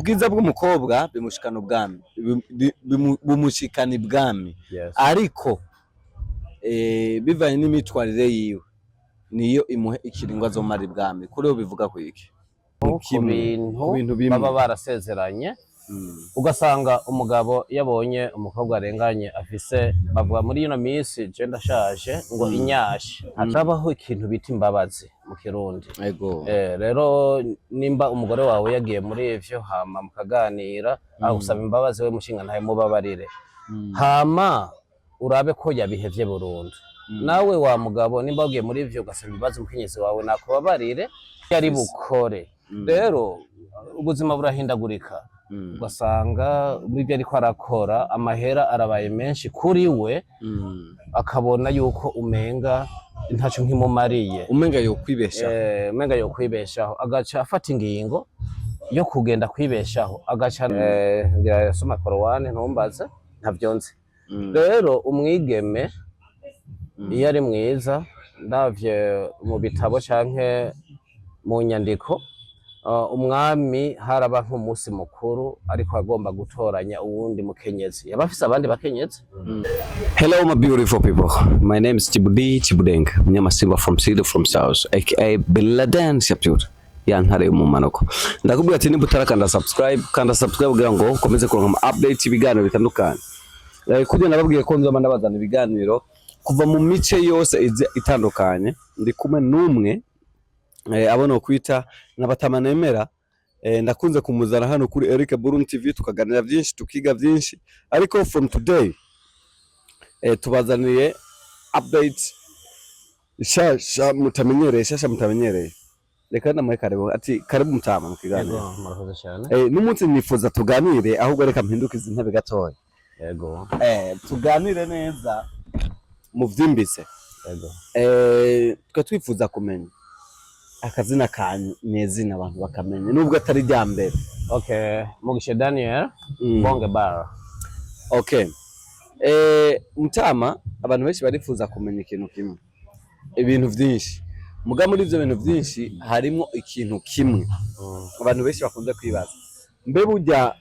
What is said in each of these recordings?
ubwiza bw'umukobwa bimushikana ubwami bumushikana ibwami ariko bivanye n'imitwarire yiwe niyo imuhe ikiringo azomara ibwami kuri yo bivuga ku iki ku bintu baba barasezeranye ugasanga umugabo yabonye umukobwa arenganye afise bavuga muri ino minsi je ndashaje ngo inyashi hacabaho ikintu bita imbabazi mu kirundi rero nimba umugore wawe yagiye muri ivyo hama mukaganira agusaba imbabazi we mushinga ntaye mubabarire hama urabe ko yabihevye burundu nawe wa mugabo nimba wagiye muri ivyo ugasaba imbabazi umukenyezi wawe nakubabarire yari bukore rero ubuzima burahindagurika ugasanga mubyo ariko arakora amahera arabaye menshi kuri we akabona yuko umenga ntaco nkimumariye umenga yo kwibeshaho agaca afata ingingo yo kugenda kwibeshaho agaca yasoma korowani ntumbaze ntavyonze rero umwigeme iyo ari mwiza ndavye mu bitabo canke mu nyandiko umwami haraba nk'umunsi mukuru ariko agomba gutoranya uwundi mukenyezi yabafise abandi bakenyezi. Hello my beautiful people, my name is Chibudeng Mnyamasimba from City from South aka Biladen Shaptut yantare mu manoko ndakubwira ati nimba utarakanda subscribe kugira ngo ukomeze kuronka update ibiganiro bitandukanye kujya nababwiye ko nzoma ndabazana ibiganiro kuva mu mice yose itandukanye ndi kumwe n'umwe abona kwita n'abatamanемera ndakunze kumuzana hano kuri Eric Burundi TV tukaganira byinshi tukiga byinshi ariko from today tubazaniye update shasha mutamenyereye reka namwe karibu mutama mu kiganiro n'umunsi nifuza tuganire ahubwo reka mpindukize intebe gatoya tuganire neza mu vyimbise twifuza kumenya akazina kanyu nezina abantu bakamenya nubwo atari rya mbere. Mugisha Daniel Bonge Bar. Mutama abantu benshi barifuza kumenya ikintu kimwe ibintu vyinshi muga muri ivyo bintu vyinshi harimo ikintu kimwe abantu benshi bakunze kwibaza mbe burya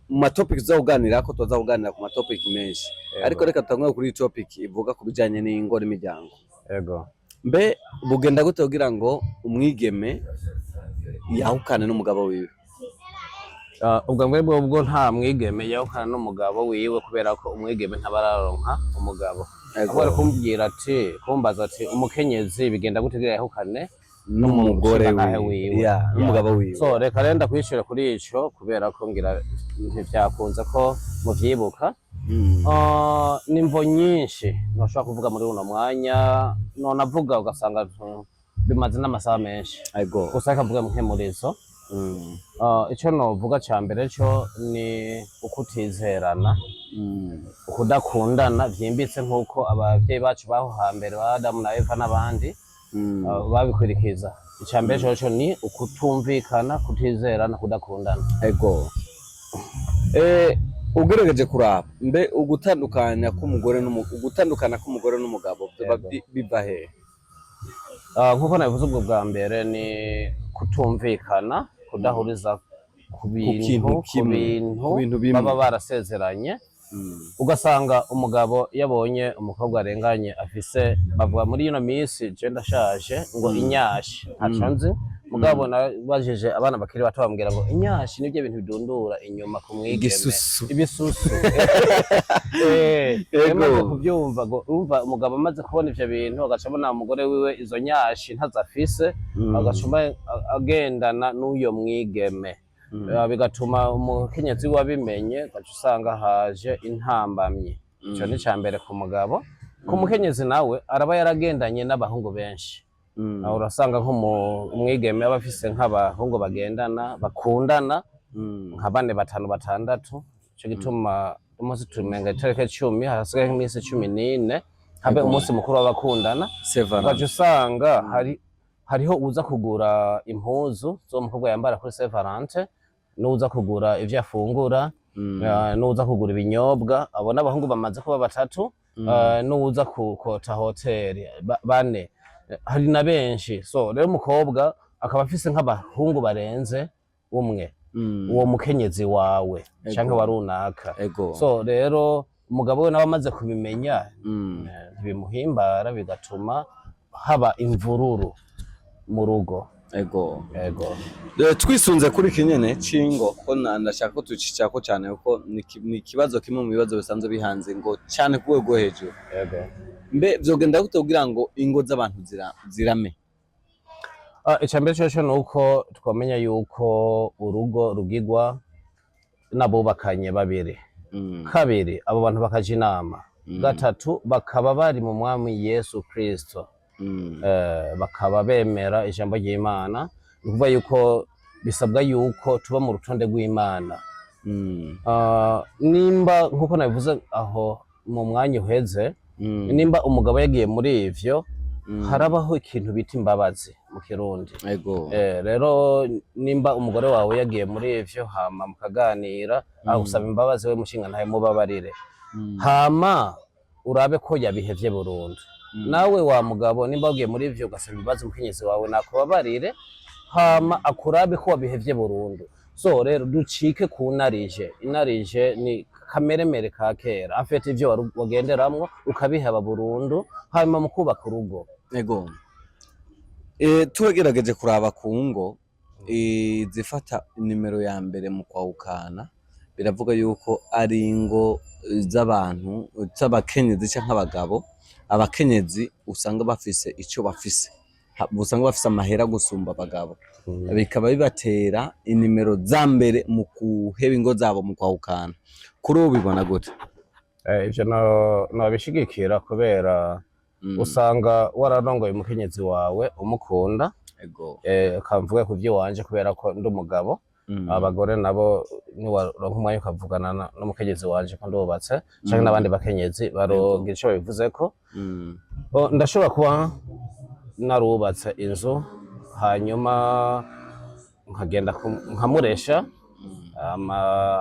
mu topic tuzaganira ko tuzaganira ku topic menshi ariko reka tutangwe kuri topic ivuga ku bijanye n'ingo n'imiryango. Mbe bugenda gute kugira ngo umwigeme yahukane n'umugabo wiwe? Ubwo nta mwigeme yahukana n'umugabo wiwe kubera ko umwigeme ntabararonka umugabo. Akora kumbwira ati kumbaza ati umukenyezi bigenda gute kugira yahukane n'umugore wiwe n'umugabo wiwe. So reka renda kwishura kuri ico kubera ko ngira ntivyakunze ko muvyibuka. Nimvo nyinshi nashaka kuvuga muri uno mwanya none avuga ugasanga bimaze n'amasaha menshi gusa akavuga nk'emurizo. Ico novuga ca mbere cyo ni ukutizerana ukudakundana vyimbitse nk'uko abavyeyi bacu baho hambere ba Adamu na Eva n'abandi babikwirikiza. Ica mbere cyo ni ukutumvikana kutizerana kudakundana. Ugerageje kuraba mbe ugutandukana k'umugore n'umugabo biva he? Nkuko nabivuze ubwo bwa mbere ni kutumvikana kudahuriza ku bintu baba barasezeranye ugasanga umugabo yabonye umukobwa arenganye afise bavuga muri ino minsi je ndashaje ngo inyashi acanze mugabo nabajije abana bakiri bato bambwira ngo inyashi nibyo bintu bidundura inyuma ku mwigeme ibisusu kubyumva ngo umva umugabo amaze kubona ivyo bintu agacabona umugore wiwe izo nyashi ntazafise agacuma agendana n'uyo mwigeme bigatuma umukenyezi wabimenye gaca usanga haje intambamye. Ico ni ca mbere ku mugabo. Ku mukenyezi nawe araba yaragendanye n'abahungu benshi urasanga nk'umwigeme aba afise nk'abahungu bagendana bakundana nka 4, 5, 6. Ico gituma umunsi tumenga itariki 10 hasigaye nk'iminsi 14 habe umunsi mukuru w'abakundana. Gaca usanga hariho uza kugura impuzu zo mukobwa yambara kuri Saint Valentin n'uza kugura ivyo afungura n'uza kugura ibinyobwa abona abahungu bamaze kuba 3 n'uza kukota hoteli 4 hari na benshi. So rero umukobwa akaba afise nk'abahungu barenze umwe uwo mukenyezi wawe canke wa runaka. So rero umugabo we nawe amaze kubimenya bimuhimbara bigatuma haba imvururu mu rugo. Ego. Twisunze kuri kinyene cingo ko ndashaka ko tucicako cyane uko ni kibazo kimwe mu bibazo bisanzwe bihanze ngo cyane kuwe go hejuru. Mbe vyogenda gute kugira ngo ingo z'abantu zirame? Icambere cyo nuko twamenya yuko urugo rugigwa n'abubakanye babiri. Kabiri abo bantu bakaje inama. Gatatu bakaba bari mu mwami Yesu Kristo. Bakaba bemera ijambo ry'Imana, nukuvuga yuko bisabwa yuko tuba mu rutonde rw'Imana. Nimba nkuko nabivuze aho mu mwanya uheze, nimba umugabo yagiye muri ivyo harabaho ikintu bita imbabazi mu Kirundi. Rero nimba umugore wawe yagiye muri ivyo hama mukaganira agusaba imbabazi we mushinga ntaye mubabarire, hama urabe ko yabihevye burundu. Nawe wa mugabo nimba ugiye muri ivyo ugasaba imbabazi umukenyezi wawe nakubabarire, hama akurabe ko wabihevye burundu. So rero ducike ku narije. Inarije ni kameremere ka kera, afite ivyo wagenderamwo ukabiheba burundu hanyuma mu kubaka urugo. Tugerageje kuraba ku ngo zifata nimero ya mbere mu kwahukana, biravuga yuko ari ingo z'abantu z'abakenyezi canke abagabo. Abakenyezi usanga bafise ico bafise, usanga bafise amahera gusumba abagabo, bikaba bibatera inimero za mbere mu kuheba ingo zabo mu kwahukana. Kuri ubu bibona gute? Ivyo nabishigikira kubera usanga wararongoye umukenyezi wawe umukunda, ukavuga ku vyo wanje kubera ko ndi umugabo. Abagore nabo ni waronka umwanya ukavugana n'umukenyezi wanje ko ndubatse canke n'abandi bakenyezi barongira ico bivuze ko ndashobora kuba narubatse inzu hanyuma nkagenda nkamuresha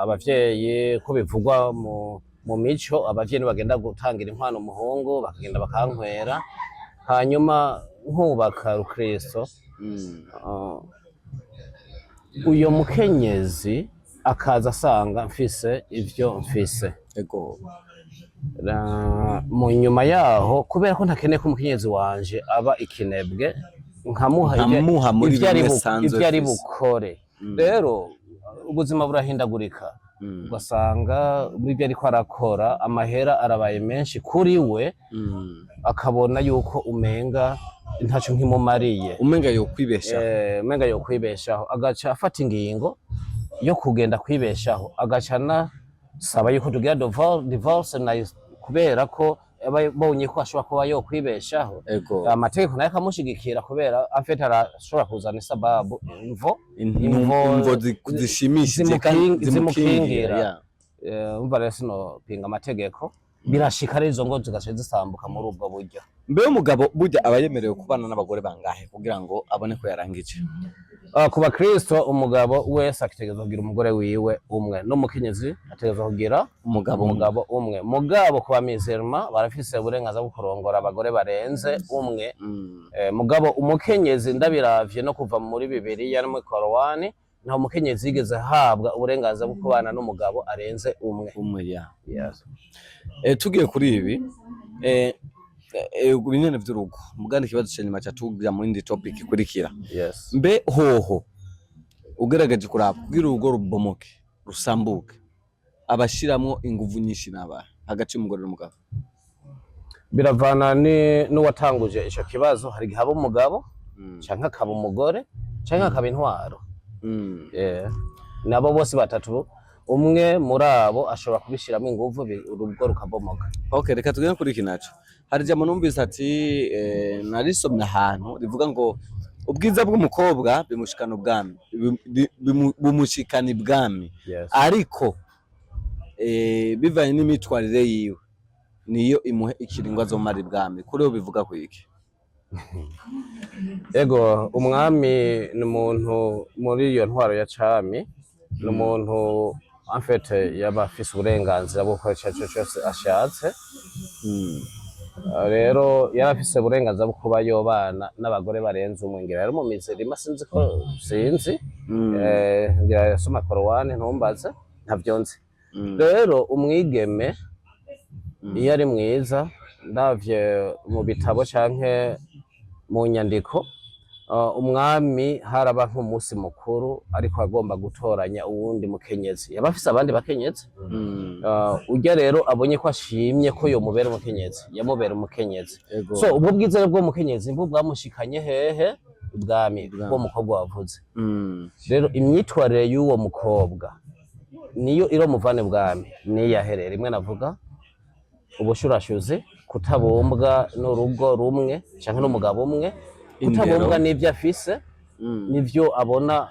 abavyeyi ko bivugwa mu mico. Abavyeyi bagenda gutangira inkwano umuhungu bakagenda bakankwera, hanyuma nkubaka Rukristo. Uyo mukenyezi akaza asanga mfise ivyo mfise. Mu nyuma yaho kubera ko ntakeneye ko umukenyezi wanje aba ikinebwe, nkamuha ivyo ari bukore. Rero ubuzima burahindagurika, ugasanga ibyo ariko arakora amahera arabaye menshi kuri we, akabona yuko umenga ntaco nkimumariye, umenga yo kwibeshaho, agaca afata ingingo yo kugenda kwibeshaho, agaca nasaba yuko tugira divorce kubera ko bonye ko ashobora kuba yo kwibeshaho. Amategeko nayo akamushigikira kubera afite arashobora kuzana isababu imvo zishimishije zimukingira. Umva rero sino pinga amategeko, birashika rero izo ngo zigace zisambuka muri ubwo buryo. Mbe umugabo burya aba yemerewe kubana n'abagore bangahe kugira ngo abone ko yarangije? Ku bakristo umugabo wese ategerezwa kugira umugore wiwe umwe, n'umukenyezi ategerezwa kugira umugabo umwe. Mugabo ku bamizerma barafise uburenganzira bwo kurongora abagore barenze umwe. Mugabo umukenyezi ndabiravye no kuva muri Bibiliya no muri Korowani, nta umukenyezi yigeze habwa uburenganzira bwo kubana n'umugabo arenze umwe. Tugiye kuri ibi ibinyene vy'urugo, mugandi kibazo cyanyuma cyatugira muri ndi topic ikurikira. Mbe hoho ugerageje kuraba kugira urugo rubomoke rusambuke, abashiramwo inguvu nyinshi n'abahe hagati y'umugore n'umugabo? Biravana n'uwatanguje ico kibazo. Hari gihe haba umugabo canke akaba umugore canke akaba intwaro. Nabo bose batatu umwe muri abo ashobora kubishiramo inguvu urugo rukabomoka. Reka tugende kuri iki naco. Hari jambo numvise ati narisomye ahantu rivuga ngo ubwiza bw'umukobwa bimushikana ubwami, bumushikana ibwami, ariko bivanye n'imitwarire yiwe niyo imuhe ikiringo azomara ibwami. Kuri ubu bivuga ku iki? Ego, umwami ni umuntu muri iyo ntwaro ya cami, ni umuntu afite yaba afise uburenganzira bwo gukora ico cyose ashatse. rero yarafise uburenganzira bwo kuba yobana n'abagore barenze umwe, ngira yari mu mizirima sinzi ngira yasoma korowani ntumbaze ntavyo nzi. Rero umwigeme iyo ari mwiza ndavye mu bitabo canke mu nyandiko, umwami haraba nk'umunsi mukuru ariko agomba gutoranya uwundi mukenyezi, yaba afise abandi bakenyezi. Urya rero abonye ko ashimye ko yomubera umukenyezi yamubera umukenyezi. So ubwo bwiza bwo mukenyezi bwo bwamushikanye hehe ibwami bwo mukobwa wavuze. Rero imyitwarire y'uwo mukobwa niyo iro muvane bwami niyaherera rimwe navuga ubushurashuzi, kutabombwa n'urugo rumwe canke n'umugabo umwe, kutabombwa n'ivyo afise n'ivyo abona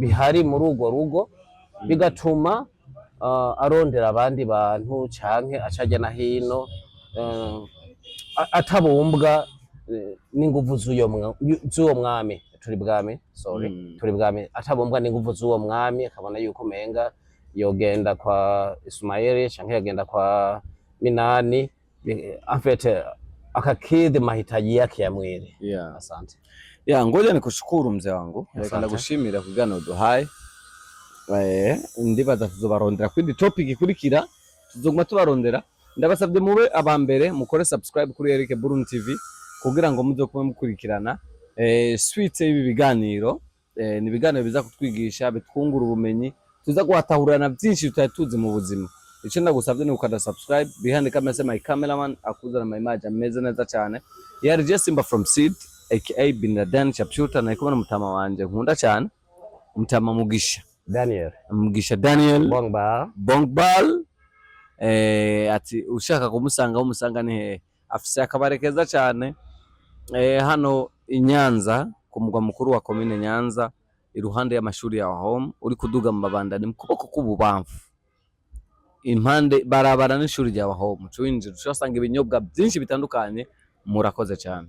bihari muri urwo rugo, bigatuma arondera abandi bantu canke acaja na hino atabombwa n'inguvu z'uwo mwami. Turi bwami atabombwa n'inguvu z'uwo mwami, akabona yuko menga yogenda kwa Ismaili canke yagenda kwa Minani, afete akakidhi mahitaji yake ya mwili. Asante. Ngoja nikushukuru mzee wangu, ndagushimira kugana uduhaye. Ndibaza tuzobarondera kwindi topic ikurikira, tuzoguma tubarondera. Ndabasabye mube abambere mukore subscribe kuri Eric Burundi TV kugira ngo muze kuba mukurikirana suite y'ibi biganiro. Ni ibiganiro biza kutwigisha, bitwungura ubumenyi, tuza guhatahurana byinshi tutatuzi mu buzima. Ico ndagusabye ni ukanda subscribe, behind camera my cameraman akuzana my image ameze neza cyane. Yari just Simba from Seed aka Bin Laden Sharpshooter, na ikubona mutama wanje nkunda cyane, mutama Mugisha Daniel Bongbal. Ati ushaka kumusanga umusanga ni he, afise akabare keza cyane hano i Nyanza ku mugwa mukuru wa commune Nyanza, iruhande y'amashuri ya home, uri kuduga mu Mabanda ni mukuboko k'ububamfu impande barabara n'ishuri rya home, cuinjira ushasanga ibinyobwa byinshi bitandukanye. Murakoze cyane.